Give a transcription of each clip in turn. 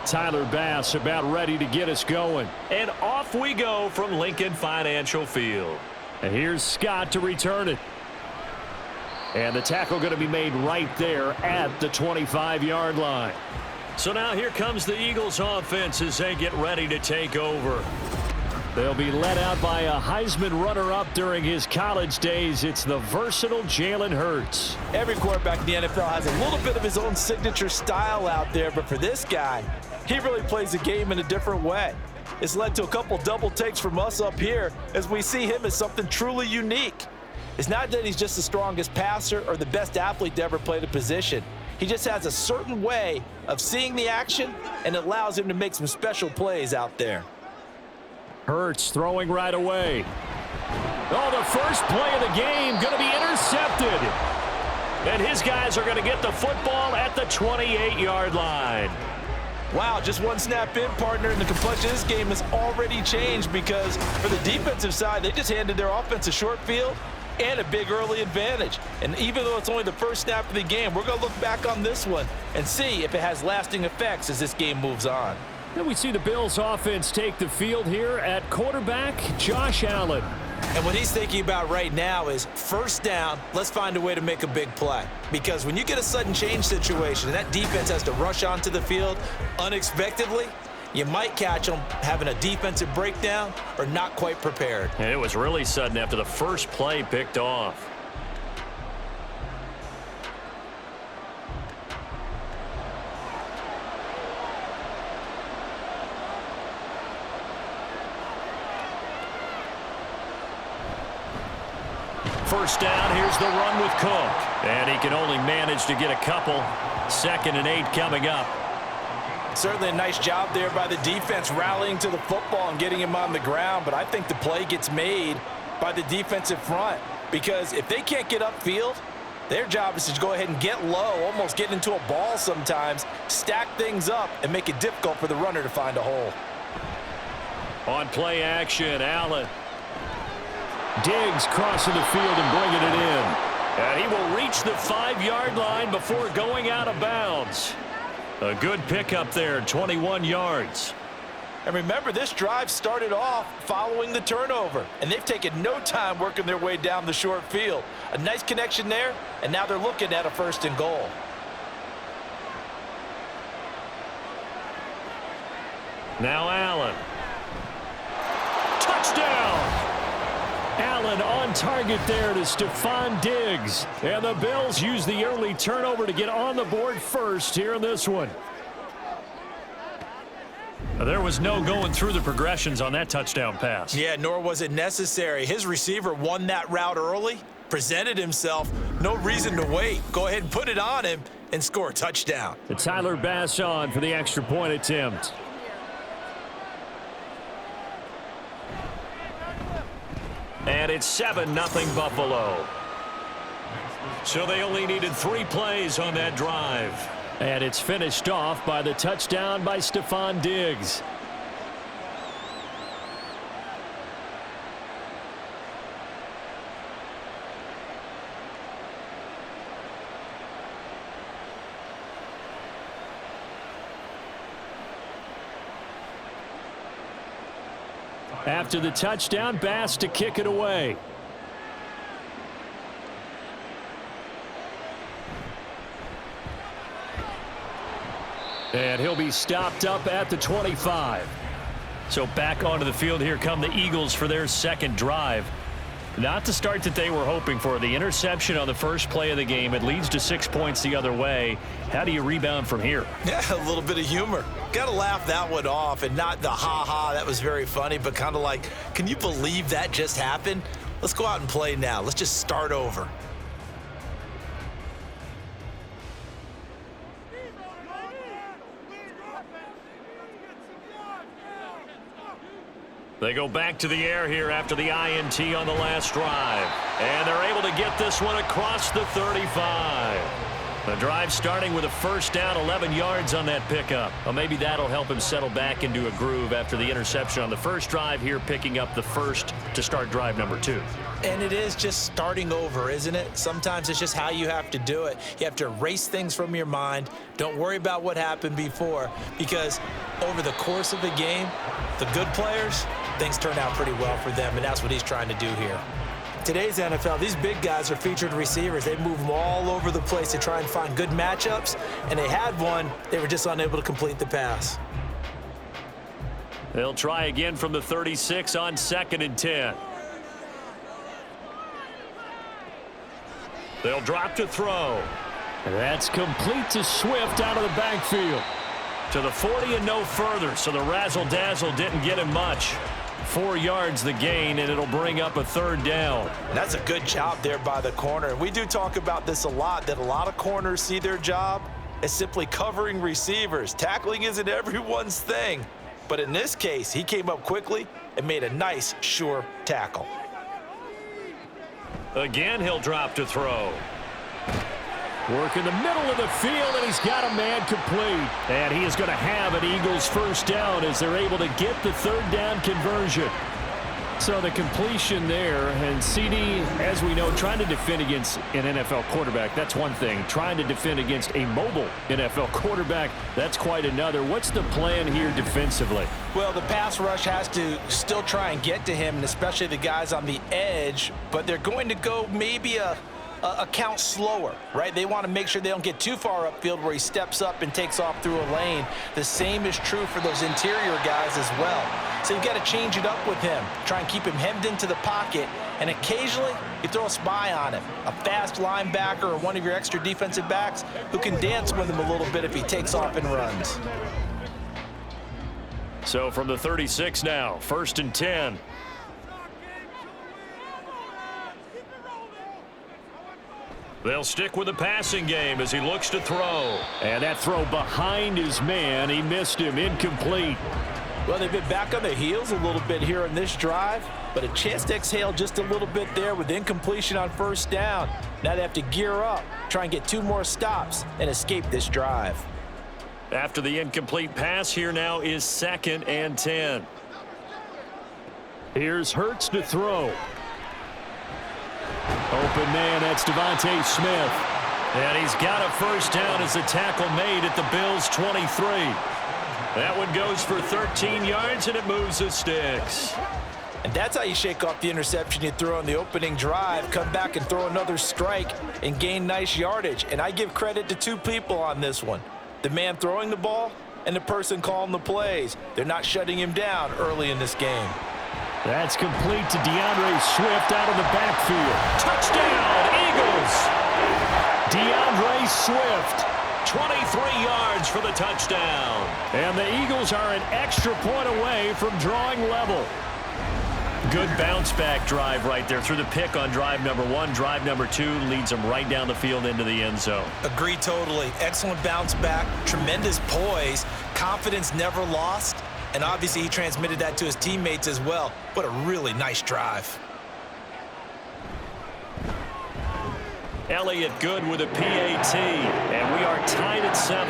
Tyler Bass about ready to get us going. And off we go from Lincoln Financial Field. And here's Scott to return it. And the tackle going to be made right there at the 25-yard line. So now here comes the Eagles offense as they get ready to take over. They'll be led out by a Heisman runner-up during his college days. It's the versatile Jalen Hurts. Every quarterback in the NFL has a little bit of his own signature style out there, but for this guy, he really plays the game in a different way. It's led to a couple double takes from us up here as we see him as something truly unique. It's not that he's just the strongest passer or the best athlete to ever play the position. He just has a certain way of seeing the action, and it allows him to make some special plays out there. Hurts throwing right away. Oh, the first play of the game going to be intercepted. And his guys are going to get the football at the 28-yard line. Wow, just one snap in, partner, and the complexion of this game has already changed because for the defensive side, they just handed their offense a short field and a big early advantage. And even though it's only the first snap of the game, we're going to look back on this one and see if it has lasting effects as this game moves on. Then we see the Bills offense take the field here at quarterback Josh Allen. And what he's thinking about right now is first down, let's find a way to make a big play. Because when you get a sudden change situation and that defense has to rush onto the field unexpectedly, you might catch them having a defensive breakdown or not quite prepared. And it was really sudden after the first play picked off. First down, here's the run with Cook. And he can only manage to get a couple. 2nd and 8 coming up. Certainly a nice job there by the defense rallying to the football and getting him on the ground, but I think the play gets made by the defensive front because if they can't get upfield, their job is to go ahead and get low, almost get into a ball sometimes, stack things up, and make it difficult for the runner to find a hole. On play action, Allen. Diggs crossing the field and bringing it in. And he will reach the 5-yard line before going out of bounds. A good pickup there, 21 yards. And remember, this drive started off following the turnover, and they've taken no time working their way down the short field. A nice connection there, and now they're looking at a 1st and goal. Now Allen. Touchdown! Allen on target there to Stephon Diggs. And the Bills use the early turnover to get on the board first here in this one. There was no going through the progressions on that touchdown pass. Yeah, nor was it necessary. His receiver won that route early, presented himself, no reason to wait. Go ahead and put it on him and score a touchdown. And Tyler Bass on for the extra point attempt. And it's 7-0 Buffalo. So they only needed 3 plays on that drive. And it's finished off by the touchdown by Stephon Diggs. After the touchdown, Bass to kick it away. And he'll be stopped up at the 25. So back onto the field here come the Eagles for their 2nd drive. Not the start that they were hoping for. The interception on the first play of the game. It leads to 6 points the other way. How do you rebound from here? Yeah, a little bit of humor. Got to laugh that one off and not the ha-ha, that was very funny, but kind of like, can you believe that just happened? Let's go out and play now. Let's just start over. They go back to the air here after the INT on the last drive. And they're able to get this one across the 35. The drive starting with a first down, 11 yards on that pickup. Well, maybe that'll help him settle back into a groove after the interception on the first drive here, picking up the first to start drive number 2. And it is just starting over, isn't it? Sometimes it's just how you have to do it. You have to erase things from your mind. Don't worry about what happened before, because over the course of the game, the good players, things turn out pretty well for them, and that's what he's trying to do here. Today's NFL, these big guys are featured receivers. They move them all over the place to try and find good matchups, and they had one. They were just unable to complete the pass. They'll try again from the 36 on 2nd and 10. They'll drop to throw. That's complete to Swift out of the backfield. To the 40 and no further, so the razzle-dazzle didn't get him much. 4 yards the gain, and it'll bring up a 3rd down. And that's a good job there by the corner. And we do talk about this a lot, that a lot of corners see their job as simply covering receivers. Tackling isn't everyone's thing. But in this case, he came up quickly and made a nice, sure tackle. Again, he'll drop to throw. Work in the middle of the field, and he's got a man complete. And he is going to have an Eagles first down as they're able to get the 3rd down conversion. So the completion there, and CD, as we know, trying to defend against an NFL quarterback, that's one thing. Trying to defend against a mobile NFL quarterback, that's quite another. What's the plan here defensively? Well, the pass rush has to still try and get to him, and especially the guys on the edge, but they're going to go maybe a count slower, right? They want to make sure they don't get too far upfield where he steps up and takes off through a lane. The same is true for those interior guys as well. So you've got to change it up with him. Try and keep him hemmed into the pocket, and occasionally you throw a spy on him. A fast linebacker or one of your extra defensive backs who can dance with him a little bit if he takes off and runs. So from the 36 now, 1st and 10. They'll stick with the passing game as he looks to throw. And that throw behind his man. He missed him. Incomplete. Well, they've been back on their heels a little bit here on this drive, but a chance to exhale just a little bit there with incompletion on 1st down. Now they have to gear up, try and get 2 more stops, and escape this drive. After the incomplete pass, here now is 2nd and 10. Here's Hurts to throw. Open man, that's Devontae Smith. And he's got a first down as the tackle made at the Bills' 23. That one goes for 13 yards, and it moves the sticks. And that's how you shake off the interception you throw on the opening drive, come back and throw another strike and gain nice yardage. And I give credit to 2 people on this one. The man throwing the ball and the person calling the plays. They're not shutting him down early in this game. That's complete to DeAndre Swift out of the backfield. Touchdown, Eagles! DeAndre Swift. 23 yards for the touchdown. And the Eagles are an extra point away from drawing level. Good bounce-back drive right there through the pick on drive number 1. Drive number 2 leads them right down the field into the end zone. Agree totally. Excellent bounce back, tremendous poise, confidence never lost. And obviously he transmitted that to his teammates as well. What a really nice drive. Elliott good with a PAT, and we are tied at 7.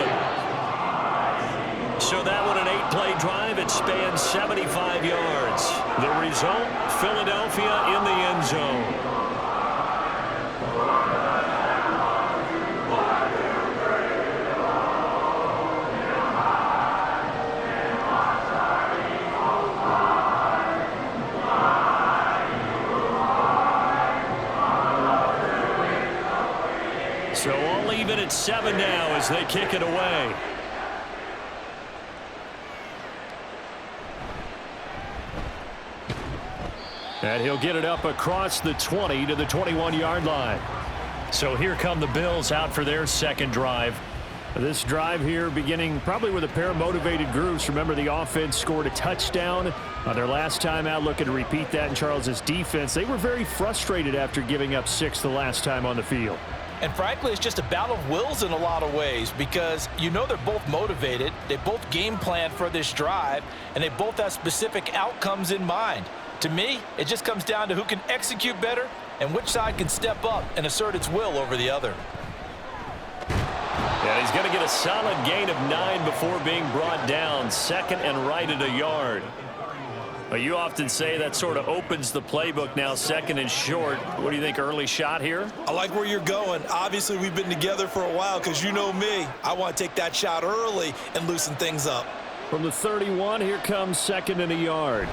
So that one an 8-play drive. It spans 75 yards. The result, Philadelphia in the end zone. So all even at 7 now as they kick it away. And he'll get it up across the 20 to the 21-yard line. So here come the Bills out for their 2nd drive. This drive here beginning probably with a pair of motivated groups. Remember, the offense scored a touchdown on their last time out, looking to repeat that in Charles's defense. They were very frustrated after giving up 6 the last time on the field. And frankly, it's just a battle of wills in a lot of ways, because you know they're both motivated, they both game plan for this drive, and they both have specific outcomes in mind. To me, it just comes down to who can execute better and which side can step up and assert its will over the other. And he's going to get a solid gain of 9 before being brought down. Second and right at a yard. But you often say that sort of opens the playbook now, second and short. What do you think, early shot here? I like where you're going. Obviously, we've been together for a while because you know me. I want to take that shot early and loosen things up. From the 31, here comes second and a yard.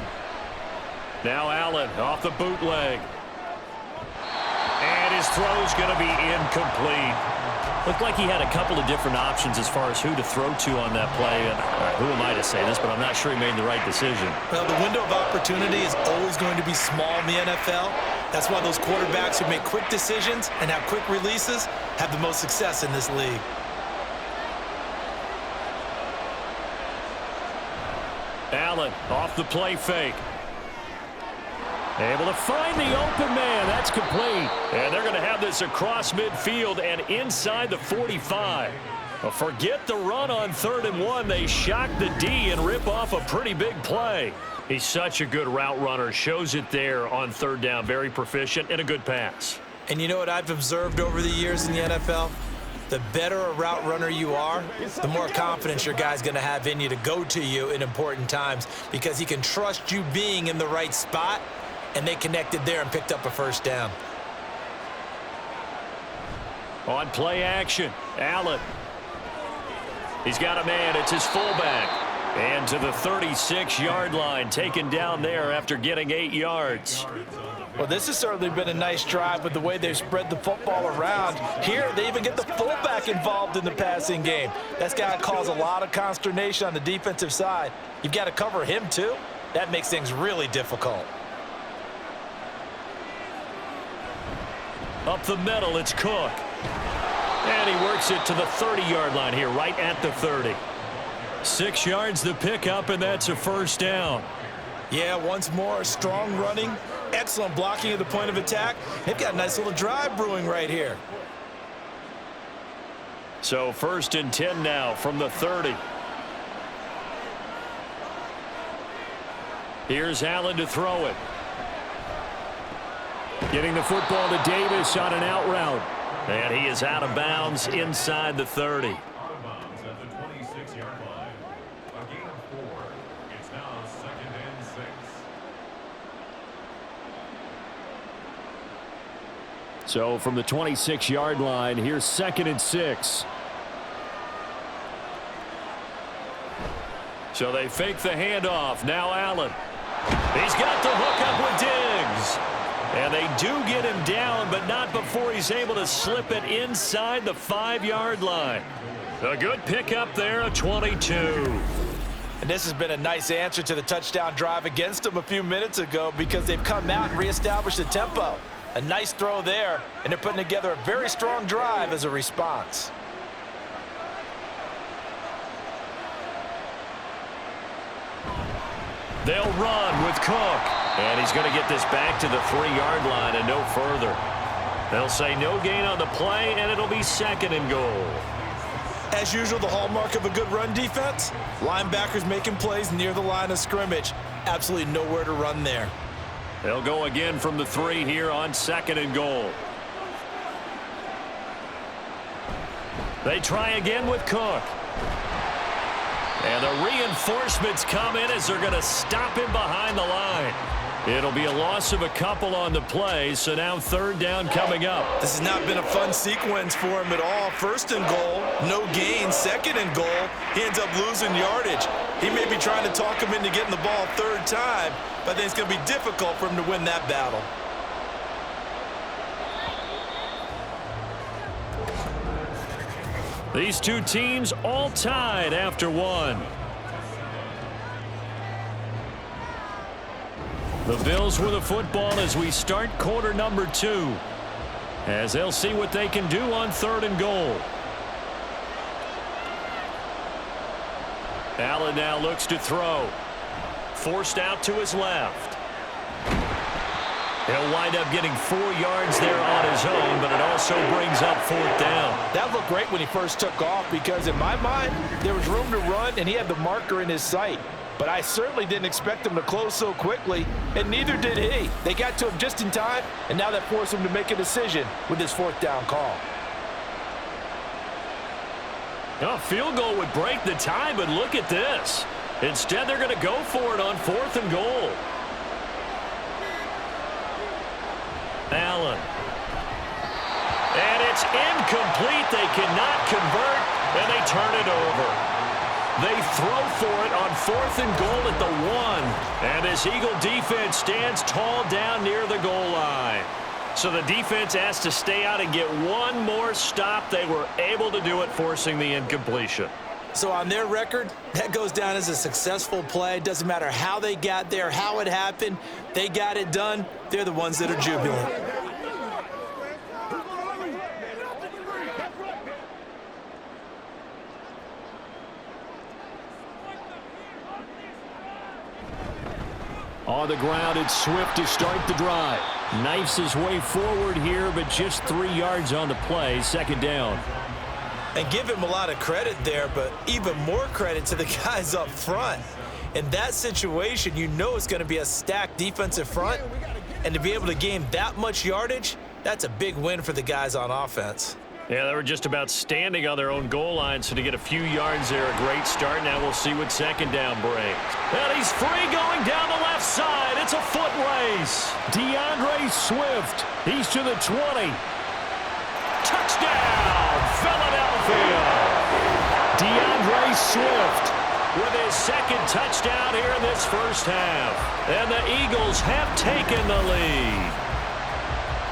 Now Allen off the bootleg. And his throw's going to be incomplete. Looked like he had a couple of different options as far as who to throw to on that play. And who am I to say this, but I'm not sure he made the right decision. Well, the window of opportunity is always going to be small in the NFL. That's why those quarterbacks who make quick decisions and have quick releases have the most success in this league. Allen off the play fake. Able to find the open man. That's complete. And they're going to have this across midfield and inside the 45. Well, forget the run on 3rd and 1. They shock the D and rip off a pretty big play. He's such a good route runner. Shows it there on 3rd down. Very proficient and a good pass. And you know what I've observed over the years in the NFL? The better a route runner you are, the more confidence your guy's going to have in you to go to you in important times because he can trust you being in the right spot. And they connected there and picked up a 1st down. On play action, Allen. He's got a man. It's his fullback. And to the 36-yard line, taken down there after getting 8 yards. Well, this has certainly been a nice drive with the way they've spread the football around. Here, they even get the fullback involved in the passing game. That's got to cause a lot of consternation on the defensive side. You've got to cover him, too. That makes things really difficult. Up the middle, it's Cook. And he works it to the 30-yard line here, right at the 30. 6 yards the pickup, and that's a 1st down. Yeah, once more, strong running, excellent blocking at the point of attack. They've got a nice little drive brewing right here. So 1st and 10 now from the 30. Here's Allen to throw it. Getting the football to Davis on an out route. And he is out of bounds inside the 30. Out of bounds at the 26-yard line. A gain of 4. It's now 2nd and 6. So from the 26-yard line, here's 2nd and 6. So they fake the handoff. Now Allen. He's got the hook up with Diggs. And they do get him down, but not before he's able to slip it inside the 5-yard line. A good pickup there, a 22. And this has been a nice answer to the touchdown drive against them a few minutes ago because they've come out and reestablished the tempo. A nice throw there, and they're putting together a very strong drive as a response. They'll run with Cook. And he's going to get this back to the 3-yard line and no further. They'll say no gain on the play, and it'll be 2nd and goal. As usual, the hallmark of a good run defense, linebackers making plays near the line of scrimmage. Absolutely nowhere to run there. They'll go again from the 3 here on 2nd and goal. They try again with Cook. And the reinforcements come in as they're going to stop him behind the line. It'll be a loss of a couple on the play, so now 3rd down coming up. This has not been a fun sequence for him at all. 1st and goal, no gain. 2nd and goal, he ends up losing yardage. He may be trying to talk him into getting the ball 3rd time, but I think it's going to be difficult for him to win that battle. These two teams all tied after 1. The Bills with the football as we start quarter number 2. As they'll see what they can do on 3rd and goal. Allen now looks to throw. Forced out to his left. He'll wind up getting 4 yards there on his own, but it also brings up 4th down. That looked great when he first took off because in my mind, there was room to run and he had the marker in his sight. But I certainly didn't expect him to close so quickly, and neither did he. They got to him just in time, and now that forced him to make a decision with his 4th down call. A field goal would break the tie, but look at this. Instead, they're going to go for it on 4th and goal. Allen. And it's incomplete. They cannot convert, and they turn it over. They throw for it on 4th and goal at the 1. And this Eagle defense stands tall down near the goal line. So the defense has to stay out and get one more stop. They were able to do it, forcing the incompletion. So on their record, that goes down as a successful play. Doesn't matter how they got there, how it happened. They got it done. They're the ones that are jubilant. On the ground, it's Swift to start the drive. Knifes his way forward here, but just 3 yards on the play. 2nd down. And give him a lot of credit there, but even more credit to the guys up front. In that situation, you know it's going to be a stacked defensive front. And to be able to gain that much yardage, that's a big win for the guys on offense. Yeah, they were just about standing on their own goal line, so to get a few yards there, a great start. Now we'll see what 2nd down brings. And he's free going down the left side. It's a foot race. DeAndre Swift. He's to the 20. Touchdown, Philadelphia. DeAndre Swift With his 2nd touchdown here in this first half. And the Eagles have taken the lead.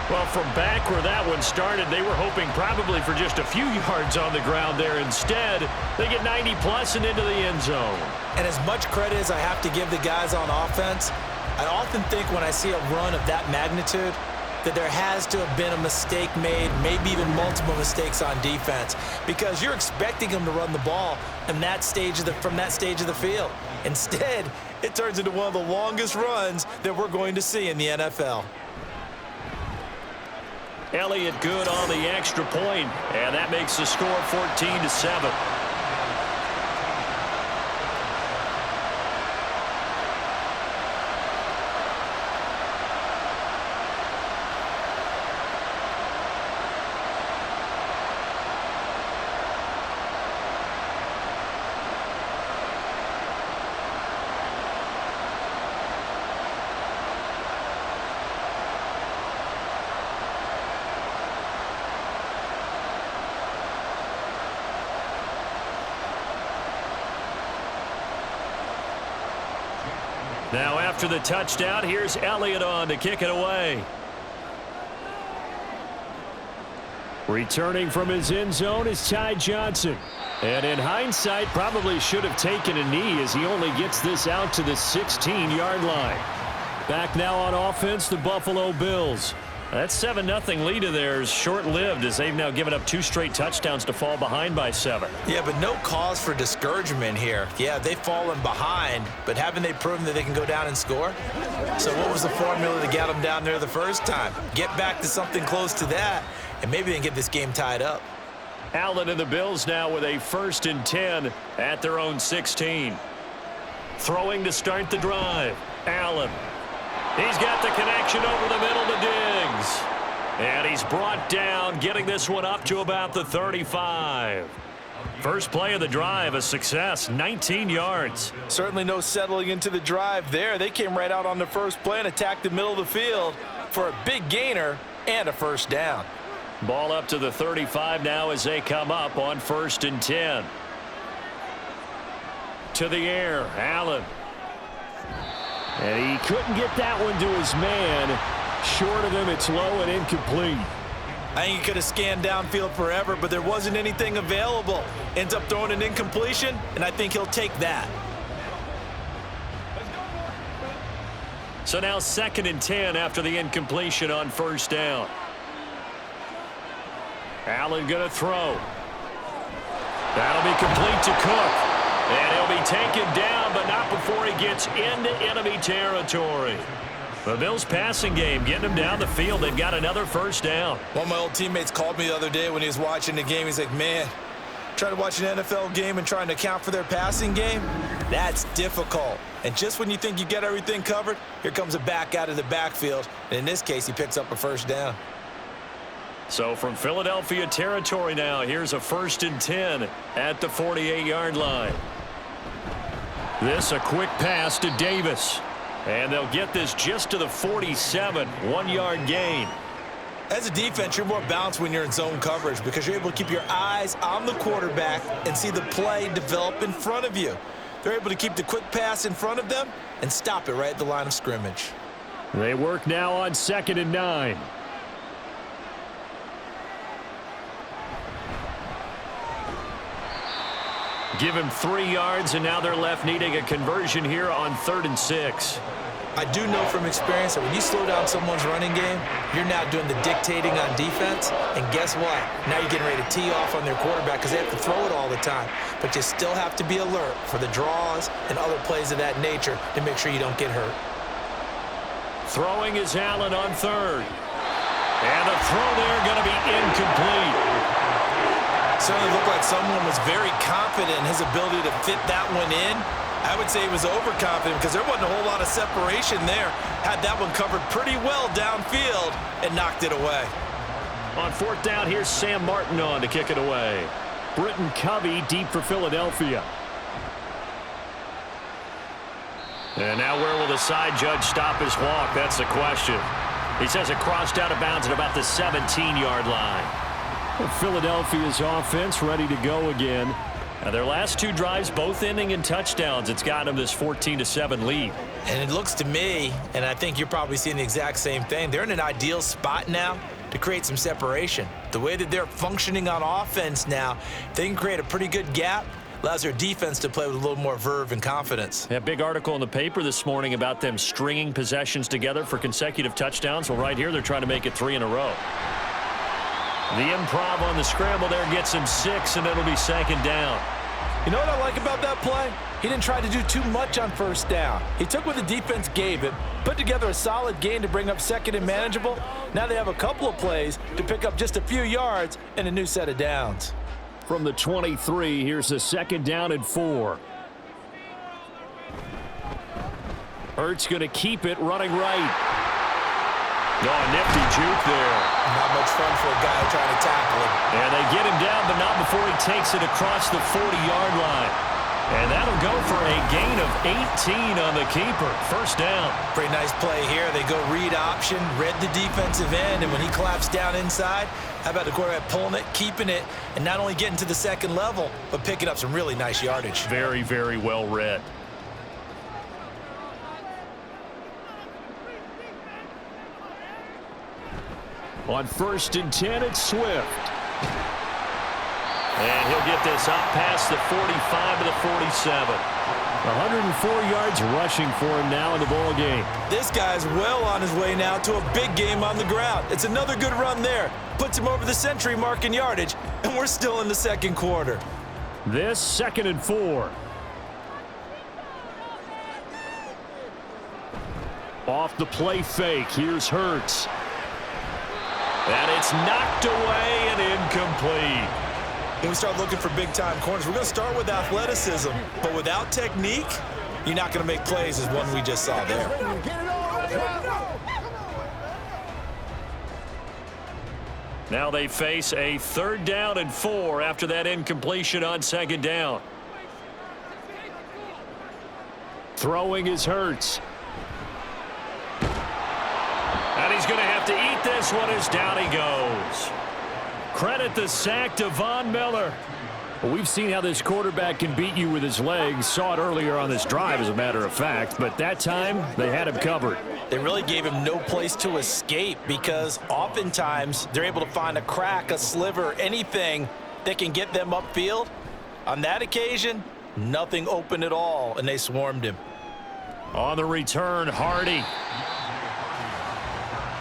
Well, from back where that one started, they were hoping probably for just a few yards on the ground there. Instead, they get 90-plus and into the end zone. And as much credit as I have to give the guys on offense, I often think when I see a run of that magnitude that there has to have been a mistake made, maybe even multiple mistakes on defense, because you're expecting them to run the ball from that stage of the field. Instead, it turns into one of the longest runs that we're going to see in the NFL. Elliott good on the extra point, and that makes the score 14-7. Now after the touchdown, here's Elliott on to kick it away. Returning from his end zone is Ty Johnson. And in hindsight, probably should have taken a knee as he only gets this out to the 16-yard line. Back now on offense, the Buffalo Bills. That 7-0 lead of theirs short-lived as they've now given up 2 straight touchdowns to fall behind by 7. Yeah, but no cause for discouragement here. Yeah, they've fallen behind, but haven't they proven that they can go down and score? So what was the formula to get them down there the first time? Get back to something close to that, and maybe they can get this game tied up. Allen and the Bills now with a 1st and 10 at their own 16. Throwing to start the drive. Allen. He's got the connection over the middle to Diggs. And he's brought down, getting this one up to about the 35. First play of the drive, a success, 19 yards. Certainly no settling into the drive there. They came right out on the first play and attacked the middle of the field for a big gainer and a 1st down. Ball up to the 35 now as they come up on 1st and 10. To the air, Allen. And he couldn't get that one to his man. Short of him, it's low and incomplete. I think he could have scanned downfield forever, but there wasn't anything available. Ends up throwing an incompletion, and I think he'll take that. So now 2nd and 10 after the incompletion on 1st down. Allen going to throw. That'll be complete to Cook. And he'll be taken down, but not before he gets into enemy territory. The Bills' passing game getting him down the field. They've got another 1st down. One of my old teammates called me the other day when he was watching the game. He's like, man, trying to watch an NFL game and trying to account for their passing game, that's difficult. And just when you think you get everything covered, here comes a back out of the backfield. And in this case, he picks up a 1st down. So from Philadelphia territory now, here's a 1st and 10 at the 48-yard line. This a quick pass to Davis. And they'll get this just to the 47, 1-yard gain. As a defense, you're more balanced when you're in zone coverage because you're able to keep your eyes on the quarterback and see the play develop in front of you. They're able to keep the quick pass in front of them and stop it right at the line of scrimmage. They work now on 2nd and 9. Give him 3 yards, and now they're left needing a conversion here on 3rd and 6. I do know from experience that when you slow down someone's running game, you're now doing the dictating on defense, and guess what? Now you're getting ready to tee off on their quarterback because they have to throw it all the time. But you still have to be alert for the draws and other plays of that nature to make sure you don't get hurt. Throwing is Allen on 3rd. And the throw there going to be incomplete. Certainly looked like someone was very confident in his ability to fit that one in. I would say he was overconfident because there wasn't a whole lot of separation there. Had that one covered pretty well downfield and knocked it away. On 4th down, here's Sam Martin on to kick it away. Britton Covey deep for Philadelphia. And now where will the side judge stop his walk? That's the question. He says it crossed out of bounds at about the 17-yard line. Philadelphia's offense ready to go again. Now their last 2 drives both ending in touchdowns. It's got them this 14-7 lead. And it looks to me, and I think you're probably seeing the exact same thing, they're in an ideal spot now to create some separation. The way that they're functioning on offense now, they can create a pretty good gap. Allows their defense to play with a little more verve and confidence. A big article in the paper this morning about them stringing possessions together for consecutive touchdowns. Well, right here, they're trying to make it 3 in a row. The improv on the scramble there gets him 6, and it'll be 2nd down. You know what I like about that play? He didn't try to do too much on 1st down. He took what the defense gave him, put together a solid gain to bring up 2nd and manageable. Now they have a couple of plays to pick up just a few yards and a new set of downs. From the 23, here's a 2nd down and 4. Hurts going to keep it running right. Oh, nifty juke there. Not much fun for a guy trying to tackle him. And they get him down, but not before he takes it across the 40-yard line. And that'll go for a gain of 18 on the keeper. 1st down. Pretty nice play here. They go read option, read the defensive end, and when he claps down inside, how about the quarterback pulling it, keeping it, and not only getting to the 2nd level, but picking up some really nice yardage. Very, very well read. On 1st and 10, it's Swift. And he'll get this up past the 45 to the 47. 104 yards rushing for him now in the ball game. This guy's well on his way now to a big game on the ground. It's another good run there. Puts him over the century mark in yardage, and we're still in the 2nd quarter. This 2nd and 4. Off the play fake. Here's Hurts. And it's knocked away and incomplete. When we start looking for big-time corners, we're going to start with athleticism. But without technique, you're not going to make plays as one we just saw there. Now they face a 3rd down and 4 after that incompletion on 2nd down. Throwing is Hurts. And he's going to have to eat this one as down he goes. Credit the sack to Von Miller. Well, we've seen how this quarterback can beat you with his legs. Saw it earlier on this drive, as a matter of fact. But that time, they had him covered. They really gave him no place to escape because oftentimes they're able to find a crack, a sliver, anything that can get them upfield. On that occasion, nothing open at all, and they swarmed him. On the return, Hardy.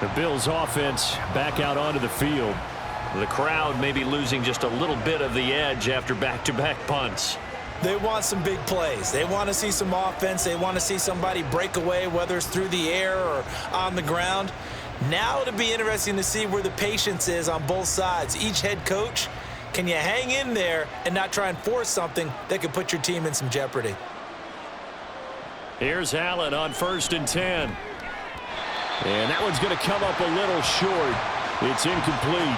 The Bills' offense back out onto the field. The crowd may be losing just a little bit of the edge after back-to-back punts. They want some big plays. They want to see some offense. They want to see somebody break away, whether it's through the air or on the ground. Now it'll be interesting to see where the patience is on both sides. Each head coach, can you hang in there and not try and force something that could put your team in some jeopardy? Here's Allen on 1st and 10. And that one's going to come up a little short. It's incomplete.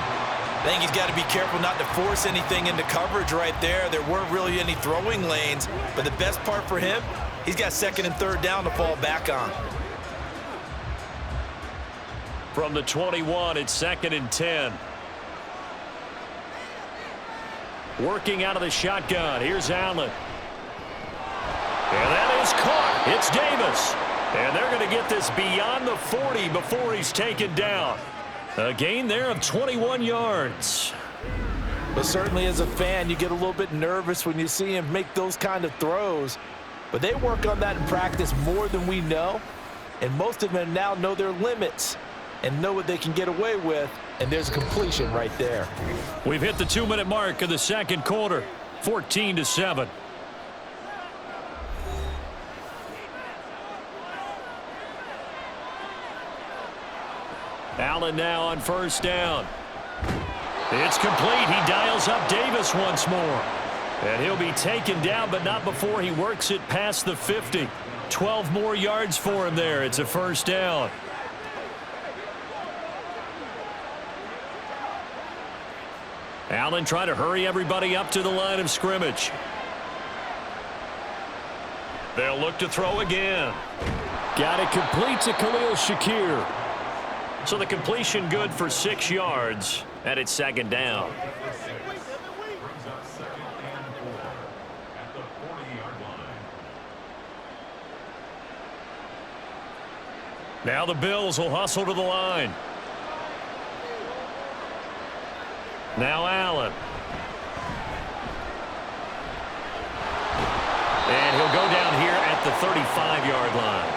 I think he's got to be careful not to force anything into coverage right there. There weren't really any throwing lanes, but the best part for him, he's got second and third down to fall back on. From the 21, it's second and 10. Working out of the shotgun. Here's Allen. And that is caught. It's Davis. And they're going to get this beyond the 40 before he's taken down. A gain there of 21 yards. But certainly as a fan, you get a little bit nervous when you see him make those kind of throws. But they work on that in practice more than we know. And most of them now know their limits and know what they can get away with. And there's a completion right there. We've hit the 2-minute mark of the second quarter. 14-7. Allen now on first down. It's complete. He dials up Davis once more. And he'll be taken down, but not before he works it past the 50. 12 more yards for him there. It's a first down. Allen trying to hurry everybody up to the line of scrimmage. They'll look to throw again. Got it complete to Khalil Shakir. So the completion good for 6 yards, and it's second down. Brings up second and 4 at the 40-yard line. Now the Bills will hustle to the line. Now Allen. And he'll go down here at the 35-yard line.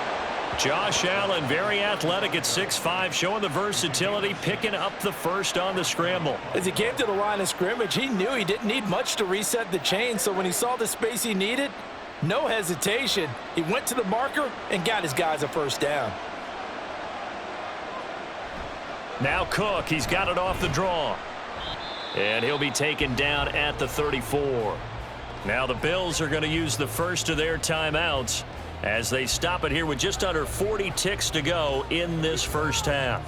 Josh Allen, very athletic at 6'5", showing the versatility, picking up the first on the scramble. As he came to the line of scrimmage, he knew he didn't need much to reset the chain, so when he saw the space he needed, no hesitation. He went to the marker and got his guys a first down. Now Cook, he's got it off the draw. And he'll be taken down at the 34. Now the Bills are going to use the first of their timeouts as they stop it here with just under 40 ticks to go in this first half.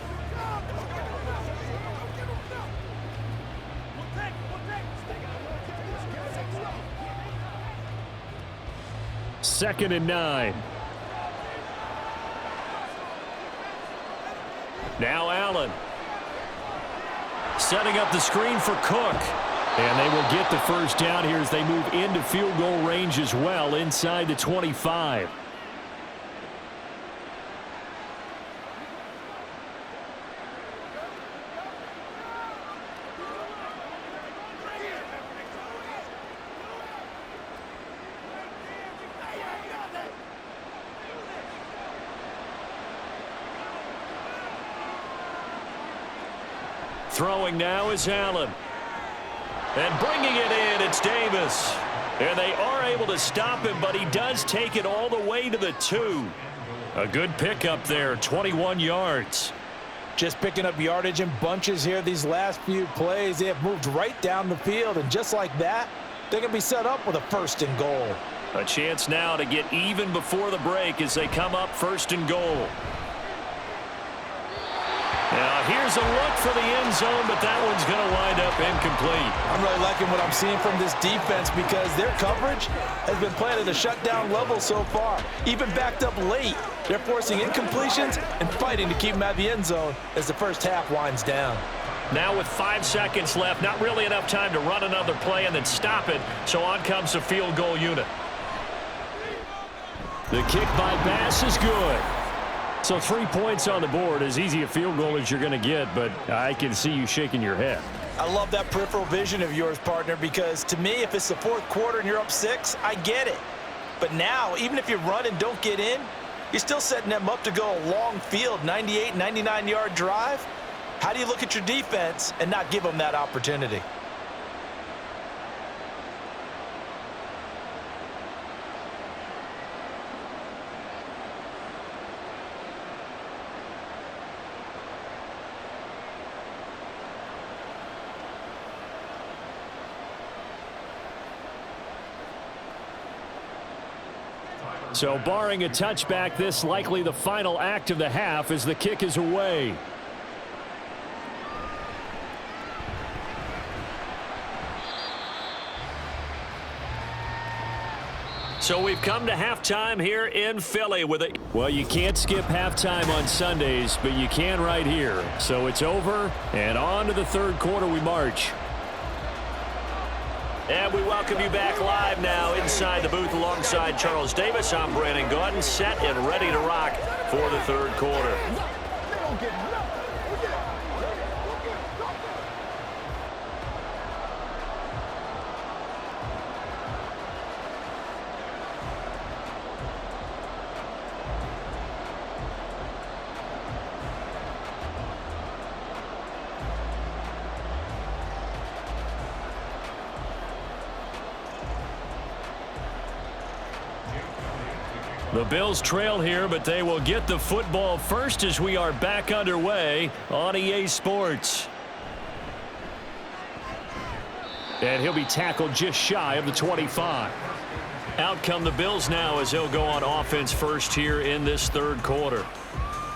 Second and 9. Now Allen. Setting up the screen for Cook. And they will get the first down here as they move into field goal range as well inside the 25. Throwing now is Allen. And bringing it in, it's Davis. And they are able to stop him, but he does take it all the way to the 2. A good pickup there, 21 yards. Just picking up yardage in bunches here these last few plays. They have moved right down the field, and just like that, they're going to be set up with a first and goal. A chance now to get even before the break as they come up first and goal. Now here's a look for the end zone, but that one's going to wind up incomplete. I'm really liking what I'm seeing from this defense because their coverage has been playing at a shutdown level so far. Even backed up late, they're forcing incompletions and fighting to keep them out of the end zone as the first half winds down. Now with 5 seconds left, not really enough time to run another play and then stop it, so on comes the field goal unit. The kick by Bass is good. So 3 points on the board, as easy a field goal as you're going to get, but I can see you shaking your head. I love that peripheral vision of yours, partner, because to me, if it's the fourth quarter and you're up 6, I get it. But now, even if you run and don't get in, you're still setting them up to go a long field, 98, 99-yard drive. How do you look at your defense and not give them that opportunity? So barring a touchback, this likely the final act of the half as the kick is away. So we've come to halftime here in Philly with it. Well, you can't skip halftime on Sundays, but you can right here. So it's over, and on to the third quarter we march. And we welcome you back live now inside the booth alongside Charles Davis. I'm Brandon Gaudin, set and ready to rock for the third quarter. The Bills trail here, but they will get the football first as we are back underway on EA Sports. And he'll be tackled just shy of the 25. Out come the Bills now as he'll go on offense first here in this third quarter.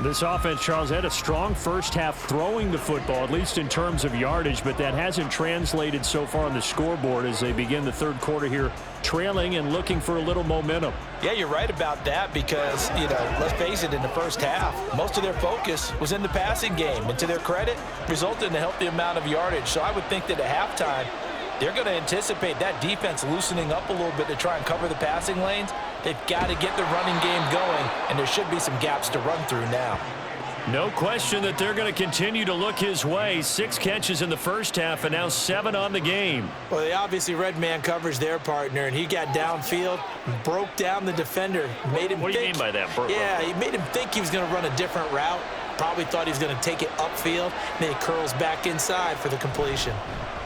This offense, Charles, had a strong first half throwing the football, at least in terms of yardage, but that hasn't translated so far on the scoreboard as they begin the third quarter here, trailing and looking for a little momentum. Yeah, you're right about that because, let's face it, in the first half, most of their focus was in the passing game. And to their credit, resulted in a healthy amount of yardage. So I would think that at halftime, they're going to anticipate that defense loosening up a little bit to try and cover the passing lanes. They've got to get the running game going, and there should be some gaps to run through now. No question that they're going to continue to look his way. 6 catches in the first half and now 7 on the game. Well, they obviously red man coverage their partner, and he got downfield, broke down the defender, made him What do you mean by that? Yeah, he made him think he was going to run a different route. Probably thought he was going to take it upfield, and then he curls back inside for the completion.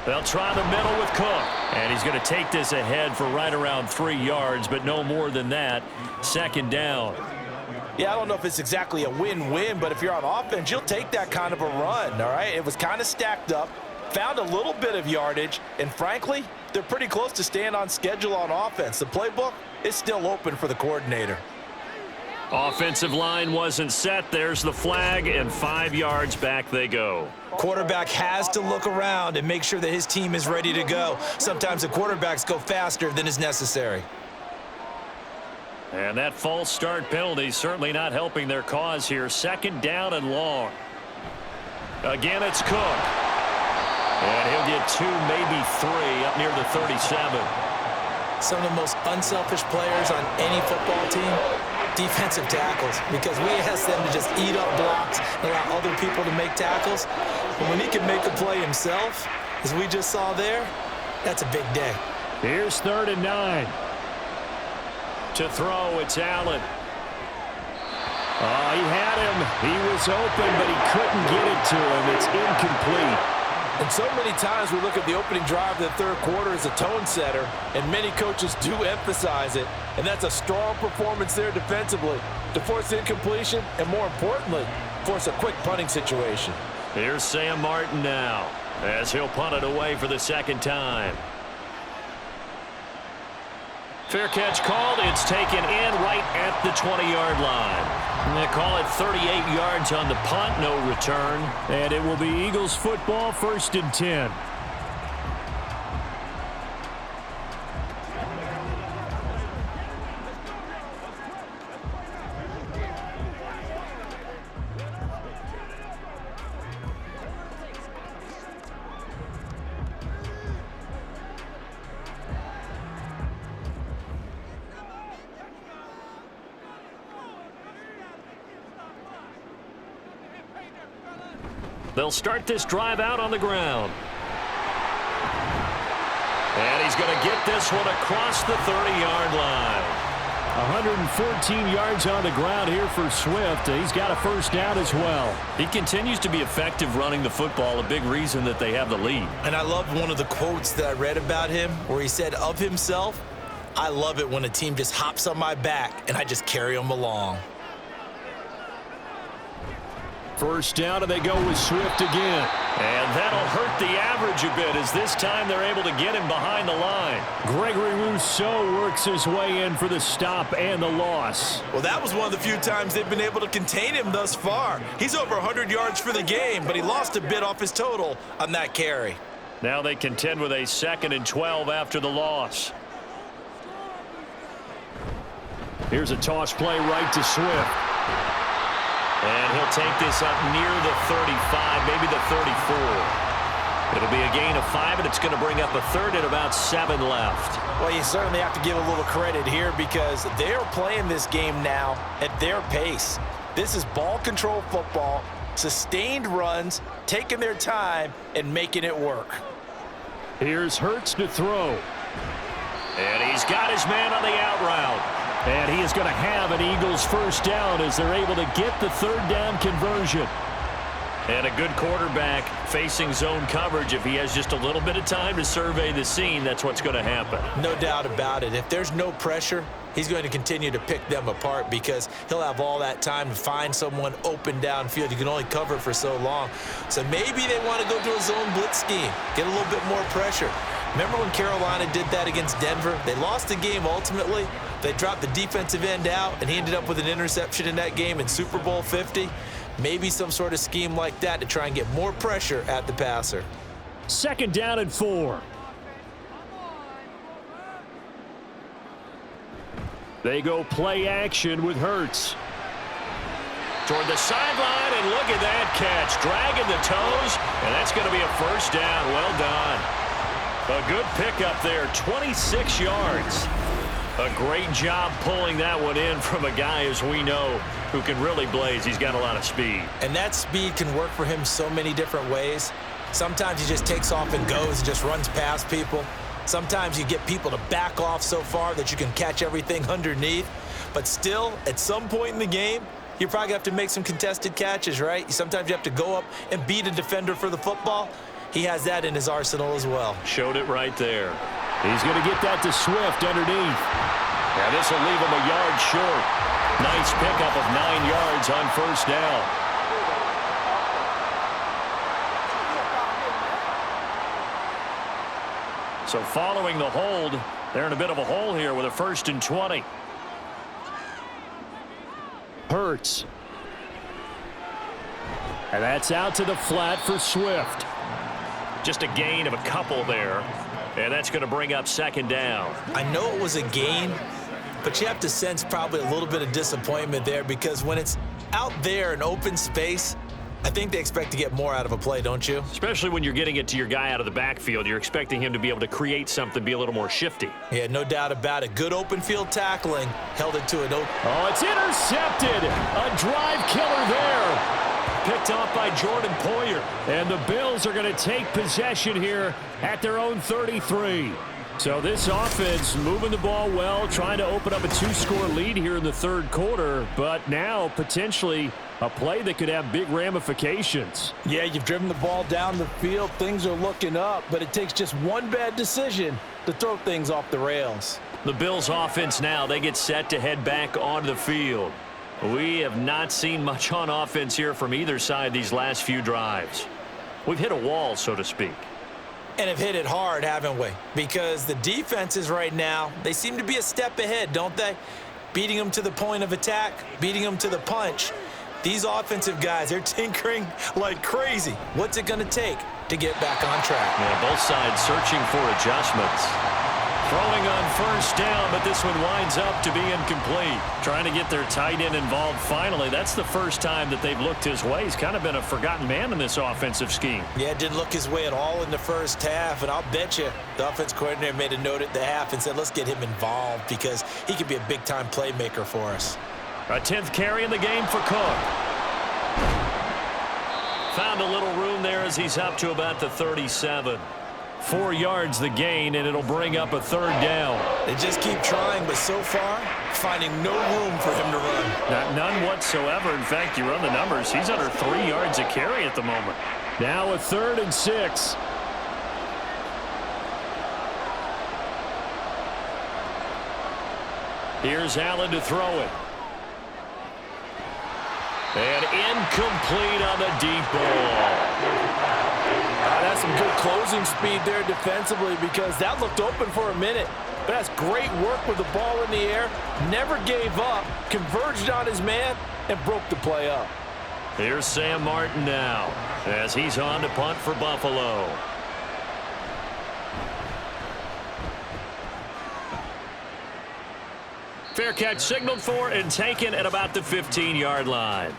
They'll try the middle with Cook. And he's going to take this ahead for right around 3 yards, but no more than that. Second down. Yeah, I don't know if it's exactly a win-win, but if you're on offense, you'll take that kind of a run, all right? It was kind of stacked up, found a little bit of yardage, and frankly, they're pretty close to staying on schedule on offense. The playbook is still open for the coordinator. Offensive line wasn't set. There's the flag, and 5 yards back they go. Quarterback has to look around and make sure that his team is ready to go. Sometimes the quarterbacks go faster than is necessary. And that false start penalty certainly not helping their cause here. Second down and long. Again, it's Cook. And he'll get 2, maybe 3 up near the 37. Some of the most unselfish players on any football team, defensive tackles, because we ask them to just eat up blocks and allow other people to make tackles. And when he can make a play himself, as we just saw there, that's a big day. Here's 3rd and 9. To throw, it's Allen. Oh, he had him. He was open, but he couldn't get it to him. It's incomplete. And so many times we look at the opening drive of the third quarter as a tone setter, and many coaches do emphasize it. And that's a strong performance there defensively to force incompletion and, more importantly, force a quick punting situation. Here's Sam Martin now as he'll punt it away for the second time. Fair catch called. It's taken in right at the 20-yard line. And they call it 38 yards on the punt, no return. And it will be Eagles football, 1st and 10. They'll start this drive out on the ground. And he's going to get this one across the 30-yard line. 114 yards on the ground here for Swift. He's got a first down as well. He continues to be effective running the football, a big reason that they have the lead. And I love one of the quotes that I read about him where he said of himself, "I love it when a team just hops on my back and I just carry them along." First down, and they go with Swift again. And that'll hurt the average a bit as this time they're able to get him behind the line. Gregory Rousseau works his way in for the stop and the loss. Well, that was one of the few times they've been able to contain him thus far. He's over 100 yards for the game, but he lost a bit off his total on that carry. Now they contend with a 2nd and 12 after the loss. Here's a toss play right to Swift. And he'll take this up near the 35, maybe the 34. It'll be a gain of 5, and it's going to bring up a third and about 7 left. Well, you certainly have to give a little credit here because they're playing this game now at their pace. This is ball control football, sustained runs, taking their time, and making it work. Here's Hurts to throw. And he's got his man on the out route. And he is going to have an Eagles first down as they're able to get the third down conversion. And a good quarterback facing zone coverage. If he has just a little bit of time to survey the scene, that's what's going to happen. No doubt about it. If there's no pressure, he's going to continue to pick them apart because he'll have all that time to find someone open downfield. You can only cover for so long. So maybe they want to go to a zone blitz scheme, get a little bit more pressure. Remember when Carolina did that against Denver? They lost the game ultimately. They dropped the defensive end out, and he ended up with an interception in that game in Super Bowl 50. Maybe some sort of scheme like that to try and get more pressure at the passer. 2nd down and 4. They go play action with Hurts. Toward the sideline, and look at that catch. Dragging the toes, and that's going to be a first down. Well done. A good pickup there, 26 yards. A great job pulling that one in from a guy, as we know, who can really blaze. He's got a lot of speed. And that speed can work for him so many different ways. Sometimes he just takes off and goes and just runs past people. Sometimes you get people to back off so far that you can catch everything underneath. But still, at some point in the game, you probably have to make some contested catches, right? Sometimes you have to go up and beat a defender for the football. He has that in his arsenal as well. Showed it right there. He's going to get that to Swift underneath. Now this will leave him a yard short. Nice pickup of 9 yards on first down. So following the hold, they're in a bit of a hole here with a 1st and 20. Hurts. And that's out to the flat for Swift. Just a gain of a couple there. And that's going to bring up 2nd down. I know it was a gain, but you have to sense probably a little bit of disappointment there because when it's out there in open space, I think they expect to get more out of a play, don't you? Especially when you're getting it to your guy out of the backfield. You're expecting him to be able to create something, be a little more shifty. Yeah, no doubt about it. Good open field tackling. Held it to an open. Oh, it's intercepted. A drive killer there. Picked off by Jordan Poyer. And the Bills are going to take possession here at their own 33. So this offense moving the ball well, trying to open up a 2-score lead here in the 3rd quarter, but now potentially a play that could have big ramifications. Yeah, you've driven the ball down the field. Things are looking up, but it takes just one bad decision to throw things off the rails. The Bills offense now, they get set to head back onto the field. We have not seen much on offense here from either side these last few drives. We've hit a wall, so to speak. And have hit it hard, haven't we? Because the defenses right now, they seem to be a step ahead, don't they? Beating them to the point of attack, beating them to the punch. These offensive guys, they're tinkering like crazy. What's it going to take to get back on track? Yeah, both sides searching for adjustments. Throwing on first down, but this one winds up to be incomplete. Trying to get their tight end involved finally. That's the first time that they've looked his way. He's kind of been a forgotten man in this offensive scheme. Yeah, it didn't look his way at all in the first half, and I'll bet you the offense coordinator made a note at the half and said, let's get him involved because he could be a big-time playmaker for us. A 10th carry in the game for Cook. Found a little room there as he's up to about the 37. 4 yards the gain, and it'll bring up a 3rd down. They just keep trying, but so far, finding no room for him to run. None whatsoever. In fact, you run the numbers. He's under 3 yards a carry at the moment. Now a 3rd and 6. Here's Allen to throw it. And incomplete on the deep ball. That's some good closing speed there defensively because that looked open for a minute. But that's great work with the ball in the air. Never gave up, converged on his man, and broke the play up. Here's Sam Martin now as he's on to punt for Buffalo. Fair catch signaled for and taken at about the 15-yard line.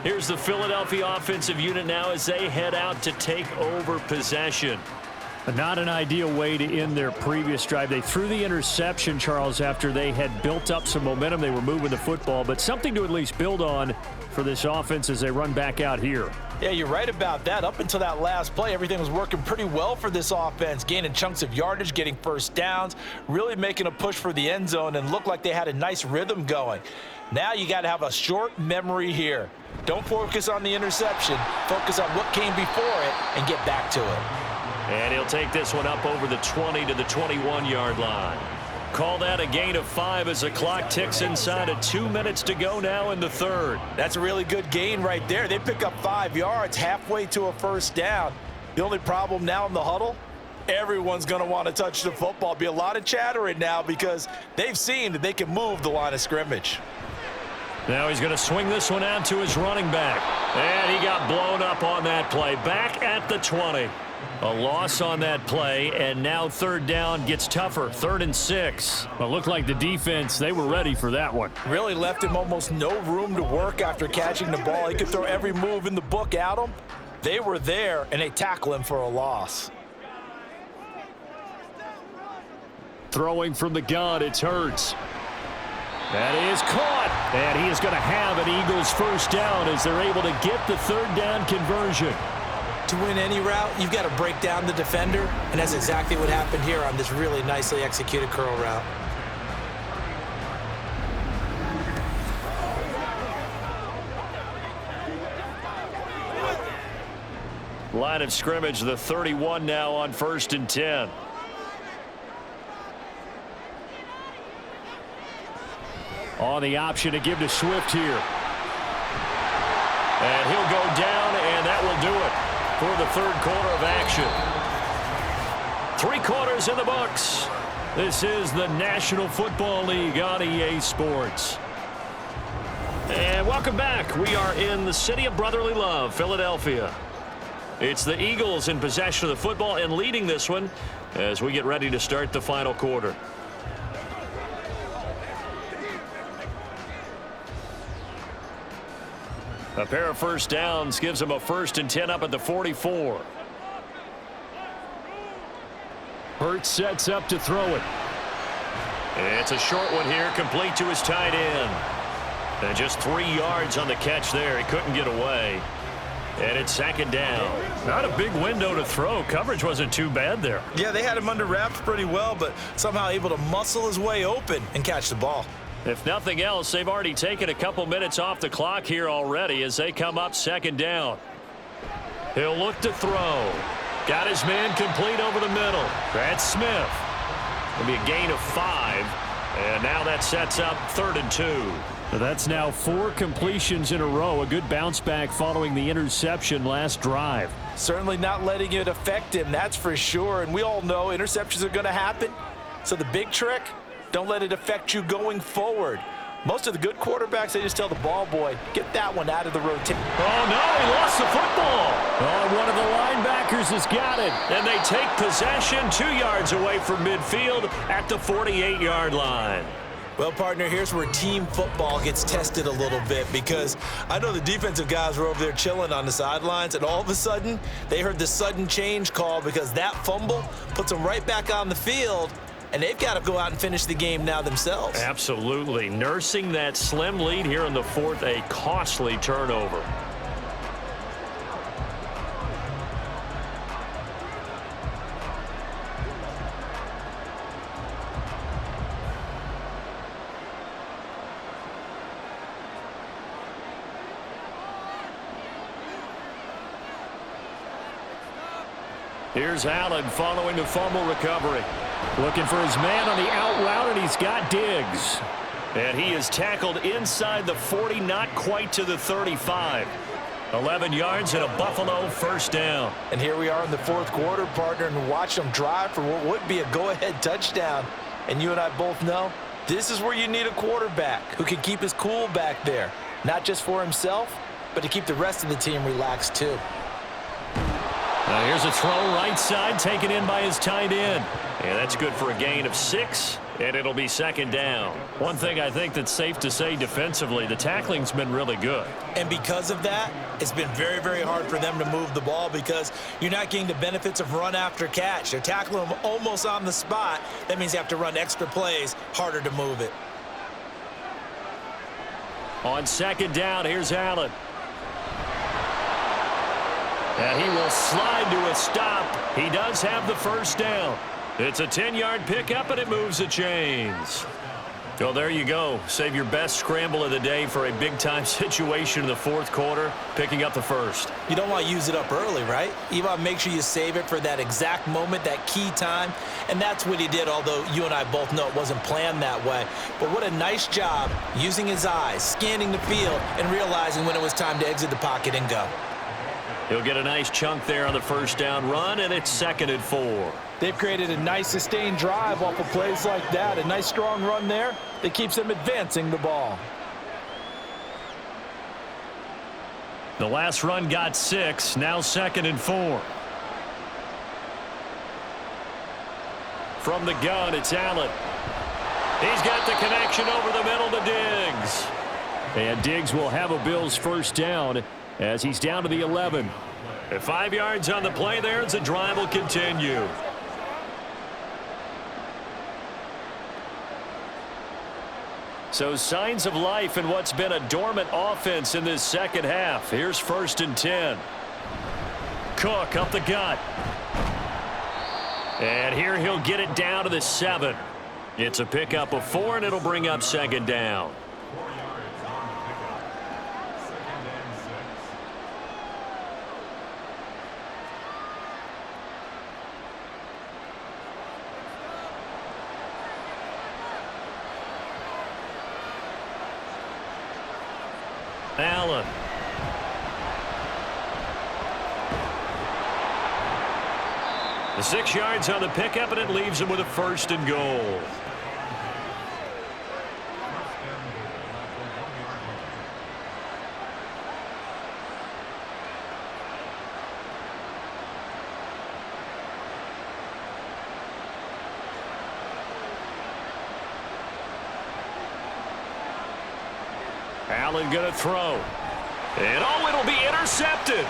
Here's the Philadelphia offensive unit now as they head out to take over possession. Not an ideal way to end their previous drive. They threw the interception, Charles, after they had built up some momentum. They were moving the football, but something to at least build on for this offense as they run back out here. Yeah, you're right about that. Up until that last play, everything was working pretty well for this offense, gaining chunks of yardage, getting first downs, really making a push for the end zone, and looked like they had a nice rhythm going. Now you got to have a short memory here. Don't focus on the interception. Focus on what came before it and get back to it. And he'll take this one up over the 20 to the 21-yard line. Call that a gain of 5 as the clock ticks inside of 2 minutes to go now in the third. That's a really good gain right there. They pick up 5 yards halfway to a first down. The only problem now in the huddle, everyone's going to want to touch the football. Be a lot of chattering now because they've seen that they can move the line of scrimmage. Now he's going to swing this one out to his running back. And he got blown up on that play. Back at the 20. A loss on that play, and now third down gets tougher. 3rd and 6. Well, it looked like the defense, they were ready for that one. Really left him almost no room to work after catching the ball. He could throw every move in the book at him. They were there, and they tackle him for a loss. Throwing from the gun, it's Hurts. That is caught, and he is going to have an Eagles first down as they're able to get the third down conversion. To win any route, you've got to break down the defender, and that's exactly what happened here on this really nicely executed curl route. Line of scrimmage, the 31 now on 1st and 10. On the option to give to Swift here. And he'll go down, and that will do it for the third quarter of action. 3 quarters in the books. This is the National Football League on EA Sports. And welcome back. We are in the city of brotherly love, Philadelphia. It's the Eagles in possession of the football and leading this one as we get ready to start the final quarter. A pair of first downs gives them a 1st and 10 up at the 44. Hurts sets up to throw it. It's a short one here, complete to his tight end. And just 3 yards on the catch there. He couldn't get away. And it's 2nd down. Not a big window to throw. Coverage wasn't too bad there. Yeah, they had him under wraps pretty well, but somehow able to muscle his way open and catch the ball. If nothing else, they've already taken a couple minutes off the clock here already as they come up 2nd down. He'll look to throw. Got his man complete over the middle. That's Smith. It'll be a gain of 5. And now that sets up 3rd and 2. So that's now 4 completions in a row. A good bounce back following the interception last drive. Certainly not letting it affect him, that's for sure. And we all know interceptions are going to happen. So the big trick, don't let it affect you going forward. Most of the good quarterbacks, they just tell the ball boy, get that one out of the rotation. Oh, no, he lost the football. Oh, one of the linebackers has got it. And they take possession 2 yards away from midfield at the 48-yard line. Well, partner, here's where team football gets tested a little bit because I know the defensive guys were over there chilling on the sidelines, and all of a sudden, they heard the sudden change call because that fumble puts them right back on the field, and they've got to go out and finish the game now themselves. Absolutely. Nursing that slim lead here in the 4th, a costly turnover. Here's Allen following the fumble recovery. Looking for his man on the out route, and he's got Diggs. And he is tackled inside the 40, not quite to the 35. 11 yards and a Buffalo first down. And here we are in the 4th quarter, partner, and watch them drive for what would be a go-ahead touchdown. And you and I both know this is where you need a quarterback who can keep his cool back there, not just for himself, but to keep the rest of the team relaxed too. Now here's a throw right side taken in by his tight end. And that's good for a gain of 6. And it'll be second down. One thing I think that's safe to say defensively, the tackling's been really good. And because of that, it's been very, very hard for them to move the ball because you're not getting the benefits of run after catch. They're tackling them almost on the spot. That means you have to run extra plays, harder to move it. On second down, here's Allen. And he will slide to a stop. He does have the first down. It's a 10-yard pickup, and it moves the chains. Well, there you go. Save your best scramble of the day for a big-time situation in the fourth quarter, picking up the first. You don't want to use it up early, right? You want to make sure you save it for that exact moment, that key time, and that's what he did, although you and I both know it wasn't planned that way. But what a nice job using his eyes, scanning the field, and realizing when it was time to exit the pocket and go. He'll get a nice chunk there on the first down run, and it's 2nd and 4. They've created a nice sustained drive off of plays like that. A nice strong run there that keeps them advancing the ball. The last run got 6, now 2nd and 4. From the gun, it's Allen. He's got the connection over the middle to Diggs. And Diggs will have a Bills first down as he's down to the 11. And 5 yards on the play there as the drive will continue. So signs of life in what's been a dormant offense in this second half. Here's 1st and 10. Cook up the gut. And here he'll get it down to the 7. It's a pickup of 4, and it'll bring up 2nd down. Allen. The 6 yards on the pickup, and it leaves him with a 1st and goal. Allen going to throw. And it'll be intercepted.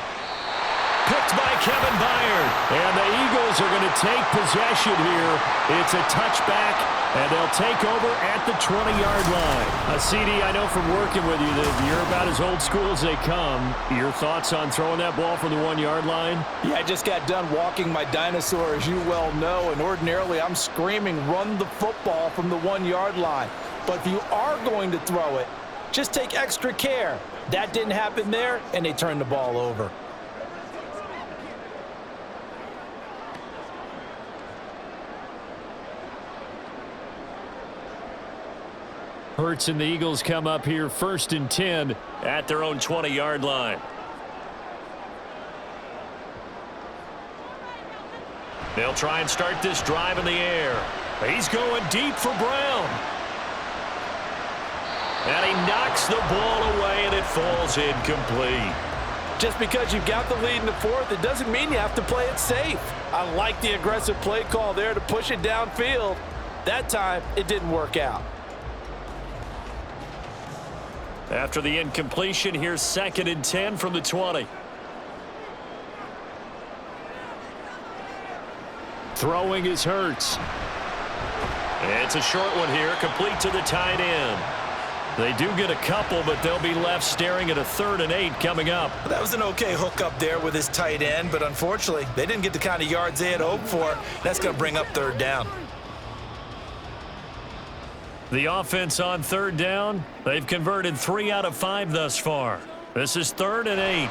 Picked by Kevin Byard. And the Eagles are going to take possession here. It's a touchback, and they'll take over at the 20-yard line. CD, I know from working with you that you're about as old school as they come. Your thoughts on throwing that ball from the 1-yard line? Yeah, I just got done walking my dinosaur, as you well know, and ordinarily I'm screaming, run the football from the 1-yard line. But if you are going to throw it, just take extra care. That didn't happen there, and they turned the ball over. Hurts and the Eagles come up here 1st and 10 at their own 20-yard line. They'll try and start this drive in the air. He's going deep for Brown. And he knocks the ball away, and it falls incomplete. Just because you've got the lead in the fourth, it doesn't mean you have to play it safe. I like the aggressive play call there to push it downfield. That time, it didn't work out. After the incompletion, here's 2nd and 10 from the 20. Throwing is Hurts. It's a short one here, complete to the tight end. They do get a couple, but they'll be left staring at a 3rd and 8 coming up. That was an okay hook up there with his tight end, but unfortunately, they didn't get the kind of yards they had hoped for. That's going to bring up 3rd down. The offense on 3rd down, they've converted 3 out of 5 thus far. This is 3rd and 8.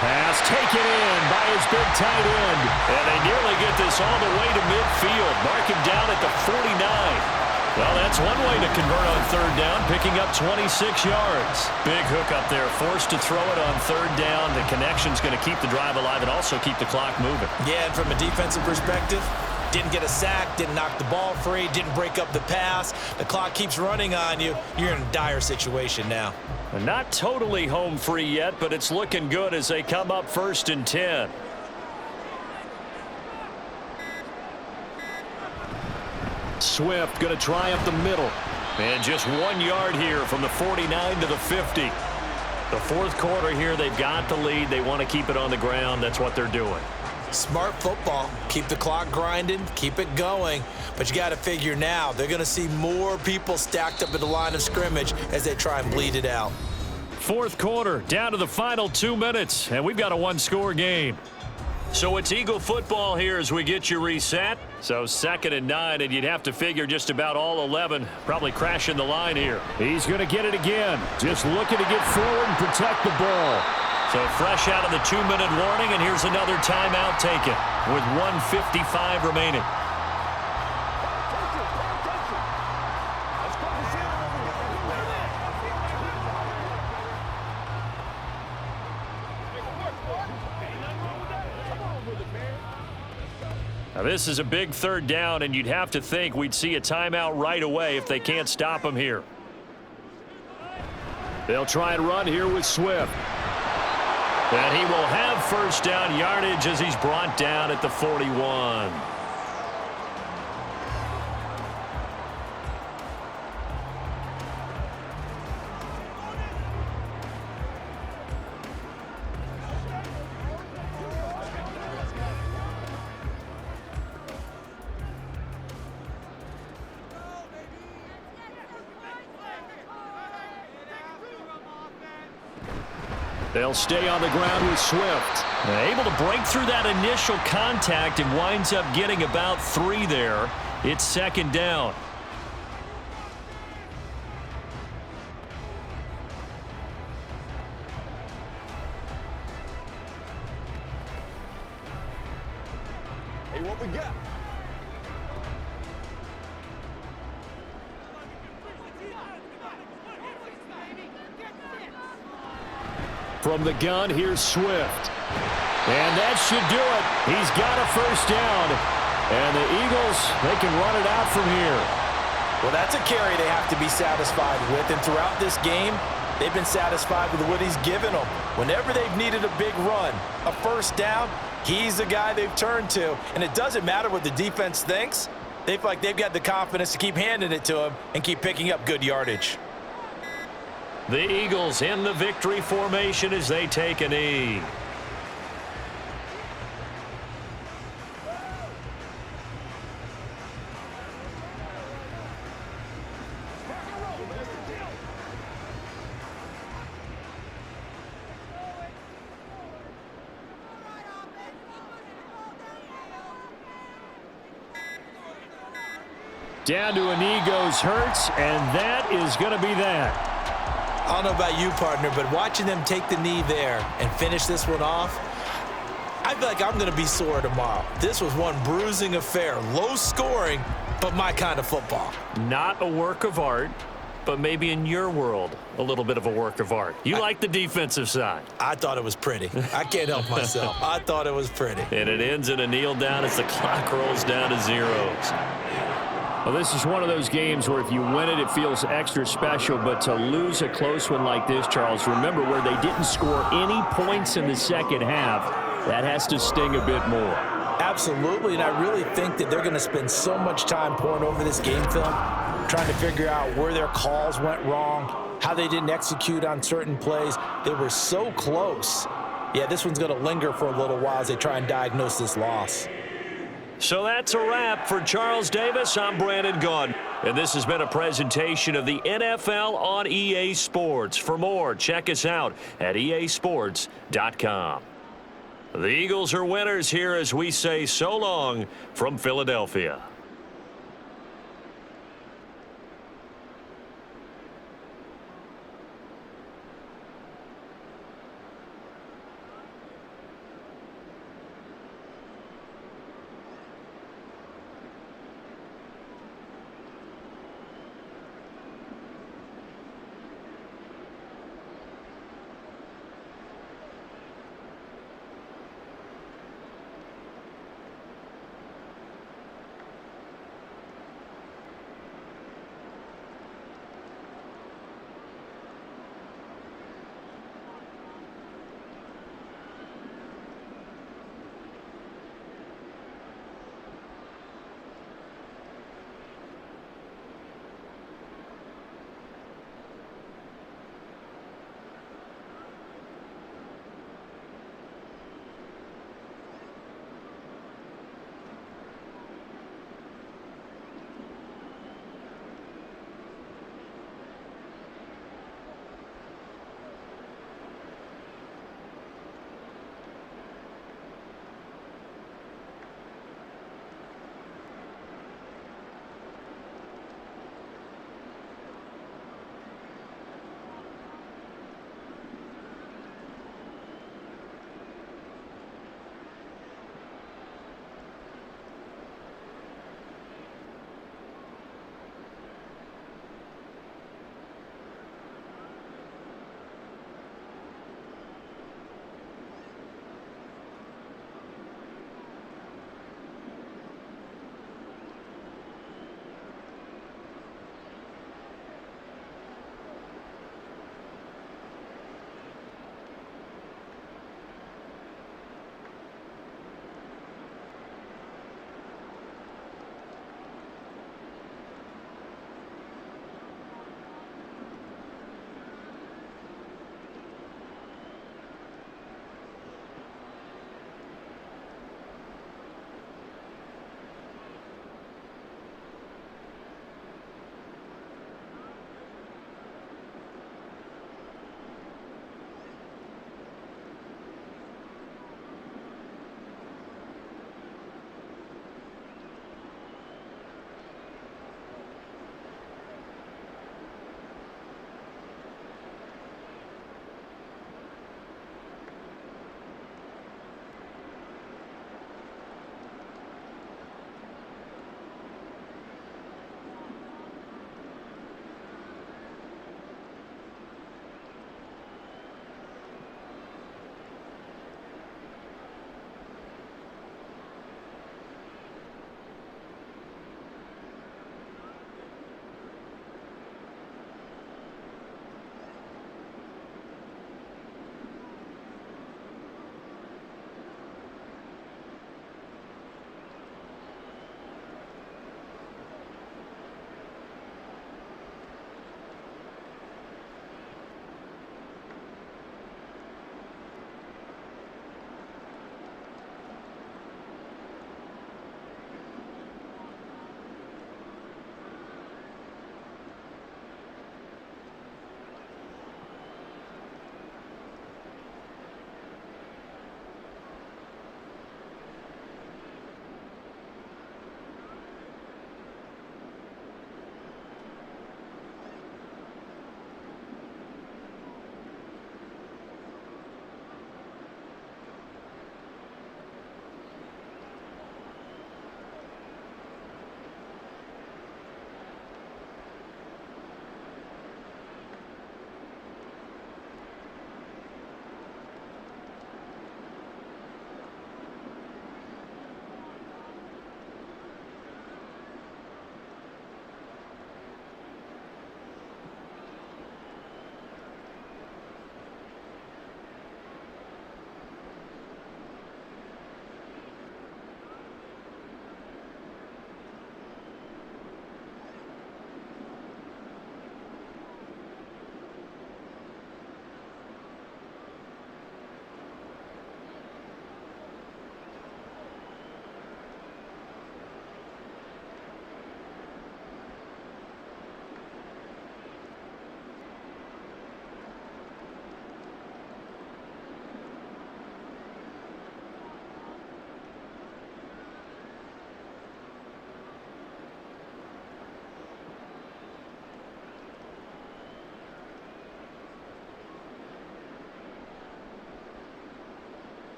Pass taken in by his big tight end. And they nearly get this all the way to midfield. Mark him down at the 49. Well, that's one way to convert on 3rd down, picking up 26 yards. Big hook up there, forced to throw it on 3rd down. The connection's going to keep the drive alive and also keep the clock moving. Yeah, and from a defensive perspective, didn't get a sack, didn't knock the ball free, didn't break up the pass. The clock keeps running on you. You're in a dire situation now. Not totally home free yet, but it's looking good as they come up 1st and 10. Swift going to try up the middle. And just 1 yard here from the 49 to the 50. The fourth quarter here, they've got the lead. They want to keep it on the ground. That's what they're doing. Smart football. Keep the clock grinding, keep it going. But you got to figure now, they're going to see more people stacked up at the line of scrimmage as they try and bleed it out. Fourth quarter, down to the final 2 minutes, and we've got a one-score game. So it's Eagle football here as we get you reset. So 2nd and 9, and you'd have to figure just about all 11 probably crashing the line here. He's going to get it again. Just looking to get forward and protect the ball. So fresh out of the 2-minute warning, and here's another timeout taken with 1:55 remaining. Now this is a big 3rd down, and you'd have to think we'd see a timeout right away if they can't stop him here. They'll try and run here with Swift. And he will have 1st down yardage as he's brought down at the 41. They'll stay on the ground with Swift. Able to break through that initial contact and winds up getting about 3 there. It's 2nd down. Hey, what we got? From the gun, here's Swift. And that should do it. He's got a 1st down. And the Eagles, they can run it out from here. Well, that's a carry they have to be satisfied with. And throughout this game, they've been satisfied with what he's given them. Whenever they've needed a big run, a 1st down, he's the guy they've turned to. And it doesn't matter what the defense thinks. They feel like they've got the confidence to keep handing it to him and keep picking up good yardage. The Eagles in the victory formation as they take a knee. Down to a knee goes Hurts, and that is going to be that. I don't know about you, partner, but watching them take the knee there and finish this one off, I feel like I'm going to be sore tomorrow. This was one bruising affair. Low scoring, but my kind of football. Not a work of art, but maybe in your world, a little bit of a work of art. You like the defensive side. I thought it was pretty. I can't help myself. I thought it was pretty. And it ends in a kneel down as the clock rolls down to zeros. Well, this is one of those games where if you win it, it feels extra special. But to lose a close one like this, Charles, remember where they didn't score any points in the 2nd half, that has to sting a bit more. Absolutely, and I really think that they're going to spend so much time pouring over this game film, trying to figure out where their calls went wrong, how they didn't execute on certain plays. They were so close. Yeah, this one's going to linger for a little while as they try and diagnose this loss. So that's a wrap for Charles Davis. I'm Brandon Gaudin, and this has been a presentation of the NFL on EA Sports. For more, check us out at easports.com. The Eagles are winners here as we say so long from Philadelphia.